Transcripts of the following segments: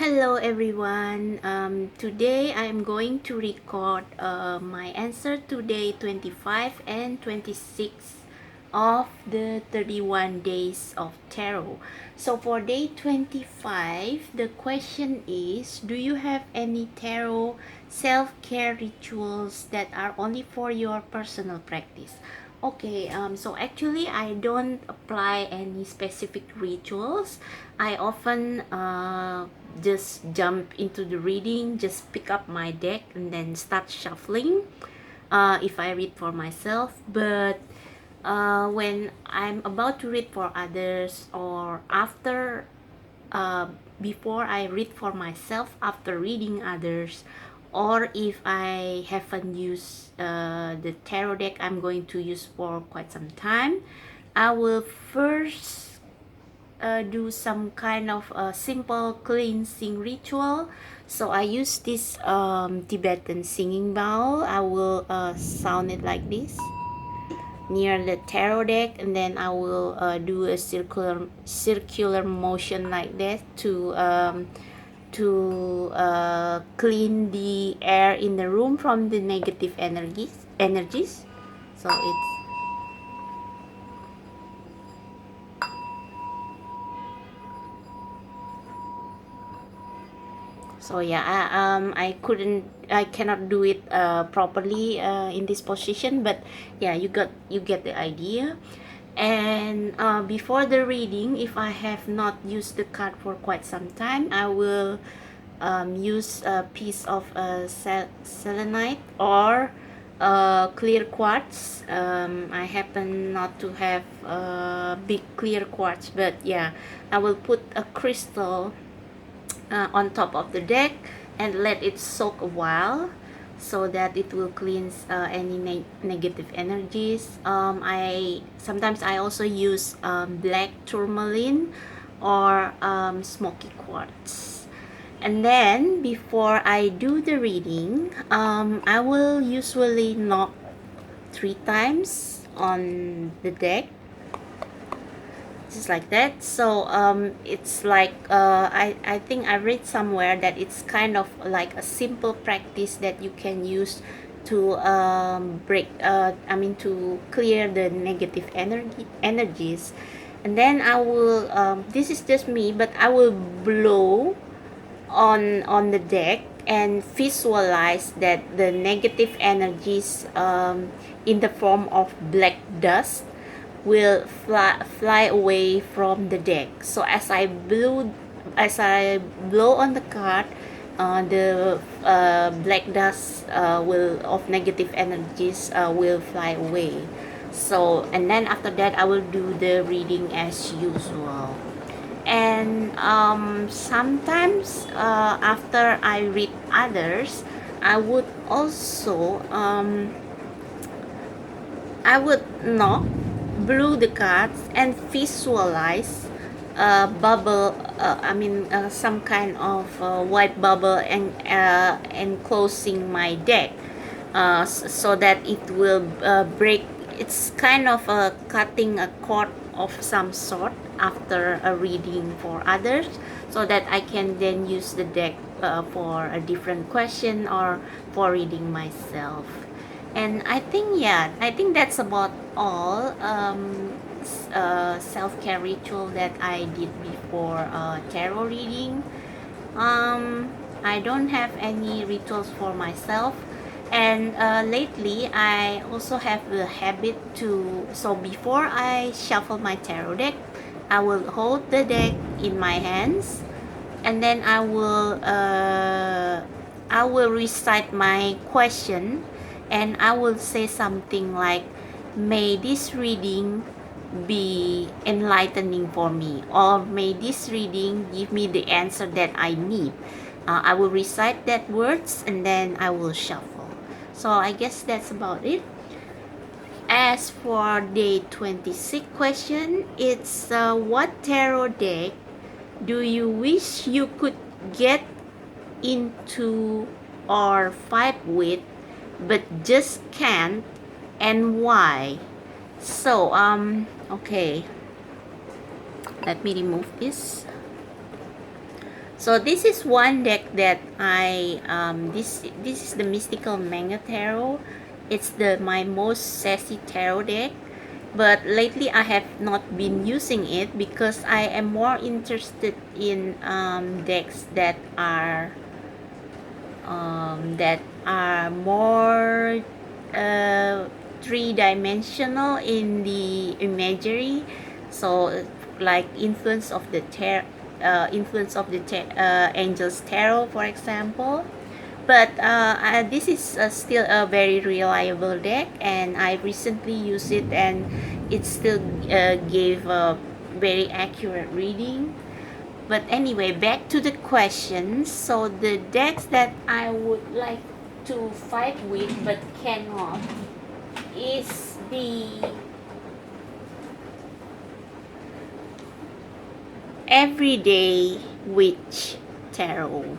Hello everyone. Today I'm going to record my answer to day 25 and 26 of the 31 days of tarot. So for day 25, the question is, do you have any tarot self-care rituals that are only for your personal practice? Okay, so actually I don't apply any specific rituals. I often just jump into the reading, just pick up my deck and then start shuffling if I read for myself. But when I'm about to read for others, or after uh, before I read for myself, after reading others, or if I haven't used the tarot deck I'm going to use for quite some time, I will first do some kind of simple cleansing ritual. So I use this Tibetan singing bowl. I will sound it like this near the tarot deck, and then I will do a circular motion like that to clean the air in the room from the negative energies. So it's so yeah, I cannot do it properly in this position, but yeah, you get the idea. And before the reading, if I have not used the card for quite some time, I will use a piece of selenite or clear quartz. I happen not to have big clear quartz, but yeah, I will put a crystal on top of the deck and let it soak a while so that it will cleanse any negative energies. I sometimes I also use black tourmaline or smoky quartz. And then before I do the reading, I will usually knock 3 times on the deck, just like that. So it's like I think I read somewhere that it's kind of like a simple practice that you can use to to clear the negative energies. And then I will this is just me, but I will blow on the deck and visualize that the negative energies in the form of black dust will fly away from the deck. So as I blow on the card, the black dust will of negative energies will fly away. So and then after that I will do the reading as usual. And sometimes after I read others, I would also I would knock, blew the cards, and visualize bubble. Some kind of white bubble and enclosing my deck, so that it will break. It's kind of cutting a cord of some sort after a reading for others, so that I can then use the deck for a different question or for reading myself. And I think that's about all self-care ritual that I did before tarot reading. I don't have any rituals for myself. And lately I also have the habit to, so before I shuffle my tarot deck, I will hold the deck in my hands, and then I will recite my question, and I will say something like, may this reading be enlightening for me, or may this reading give me the answer that I need. I will recite that words and then I will shuffle. So I guess that's about it. As for day 26 question, it's what tarot deck do you wish you could get into or fight with but just can't, and why? So okay, let me remove this. So this is one deck that I this is the Mystical Manga Tarot. It's the my most sassy tarot deck, but lately I have not been using it because I am more interested in decks that are more three-dimensional in the imagery. So like influence of the angels tarot, for example. But this is still a very reliable deck, and I recently used it, and it still gave a very accurate reading. But anyway, back to the questions. So the decks that I would like to fight with but cannot is the Everyday Witch Tarot.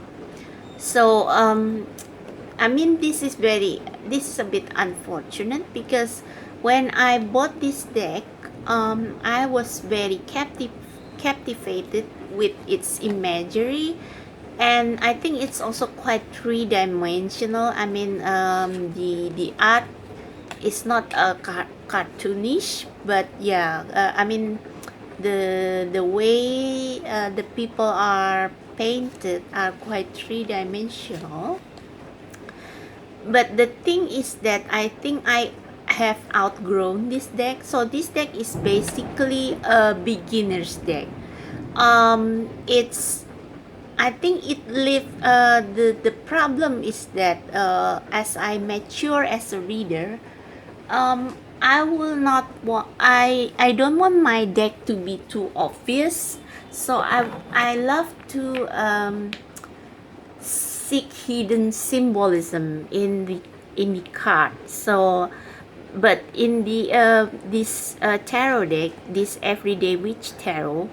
So I mean this is a bit unfortunate because when I bought this deck, I was very captivated with its imagery, and I think it's also quite three-dimensional. I mean, the art is not cartoonish, but yeah, I mean, the way the people are painted are quite three-dimensional. But the thing is that I think I have outgrown this deck. So this deck is basically a beginner's deck. It's I think it live the problem is that as I mature as a reader, I will not want I don't want my deck to be too obvious. So I love to seek hidden symbolism in the card. So but in the this tarot deck, this Everyday Witch Tarot,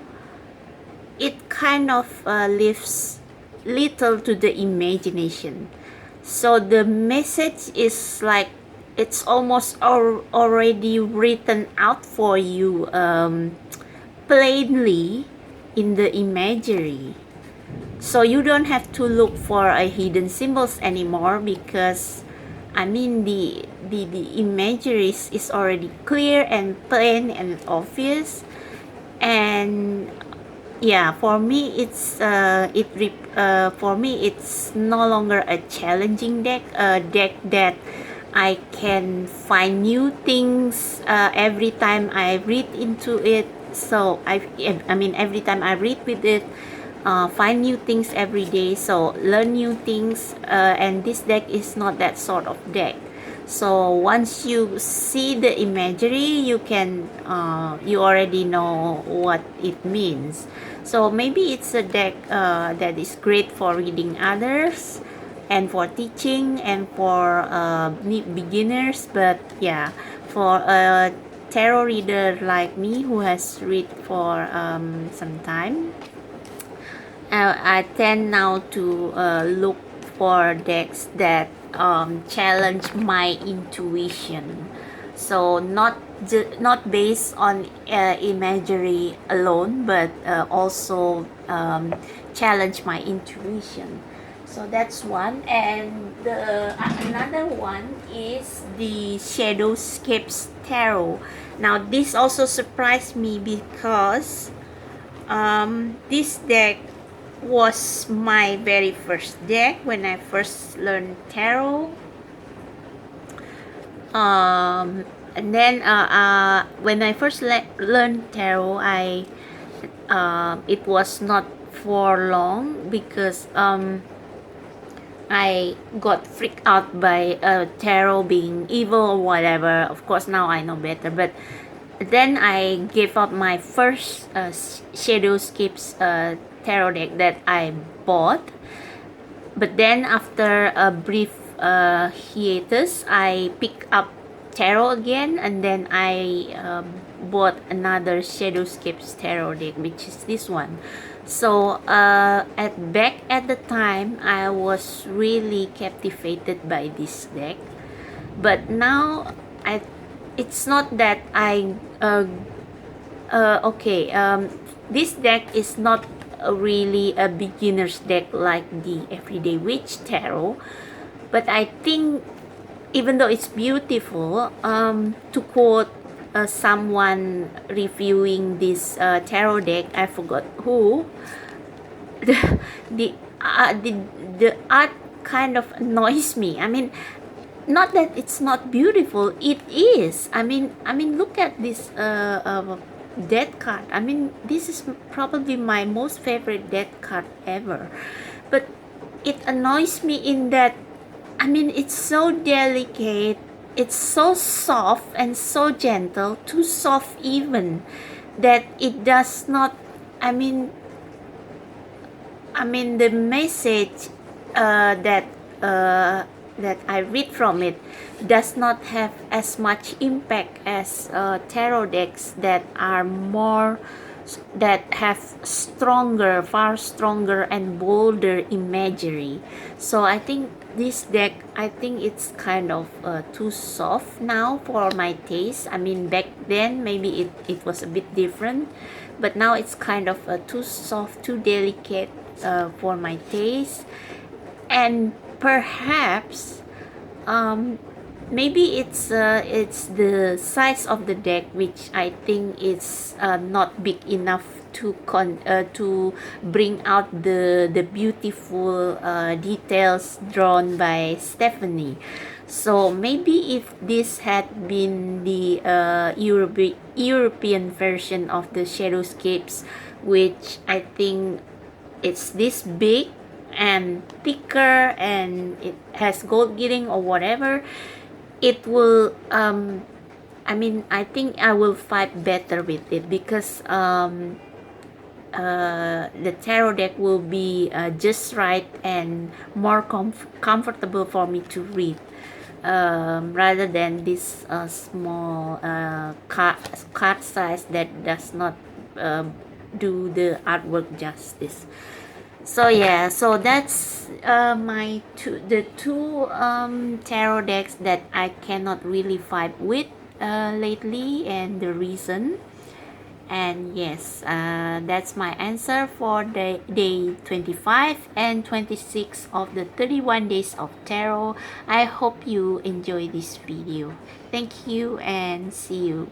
it kind of leaves little to the imagination. So the message is like it's almost already written out for you plainly in the imagery. So you don't have to look for hidden symbols anymore because I mean the imagery is already clear and plain and obvious. And yeah, for me it's no longer a challenging deck, a deck that I can find new things every time I read into it. So I mean every time I read with it, find new things every day, so learn new things, and this deck is not that sort of deck. So once you see the imagery, you already know what it means. So maybe it's a deck that is great for reading others and for teaching and for beginners. But yeah, for a tarot reader like me who has read for some time, I tend now to look for decks that challenge my intuition. So not based on imagery alone, but also challenge my intuition. So that's one, and the another one is the Shadowscapes Tarot. Now this also surprised me because this deck was my very first deck when I first learned tarot. And then when I first learned tarot, it was not for long because I got freaked out by tarot being evil or whatever. Of course, now I know better, but then I gave up my first Shadowscapes tarot deck that I bought. But then after a brief hiatus, I picked up tarot again, and then I bought another Shadowscapes tarot deck, which is this one. So back at the time, I was really captivated by this deck. But now it's not that I okay, this deck is not really a beginner's deck like the Everyday Witch Tarot, but I think even though it's beautiful, to quote someone reviewing this tarot deck, I forgot who, the the, uh, the the art kind of annoys me. I mean, not that it's not beautiful, it is. I mean, look at this death card. I mean, this is probably my most favorite death card ever, but it annoys me in that, I mean, it's so delicate, it's so soft and so gentle, too soft even, that it does not, I mean, the message that that I read from it does not have as much impact as tarot decks that are more, that have stronger, far stronger and bolder imagery. So I think this deck, I think it's kind of too soft now for my taste. I mean, back then maybe it was a bit different, but now it's kind of too soft, too delicate for my taste. And perhaps maybe it's the size of the deck, which I think is not big enough to bring out the beautiful details drawn by Stephanie. So maybe if this had been the European version of the Shadowscapes, which I think it's this big and thicker and it has gold girding or whatever, it will I think I will fight better with it, because the tarot deck will be just right and more comfortable for me to read, rather than this small card size that does not do the artwork justice. So yeah, so that's the two tarot decks that I cannot really vibe with lately, and the reason. And yes, that's my answer for the day 25 and 26 of the 31 days of tarot. I hope you enjoy this video. Thank you and see you.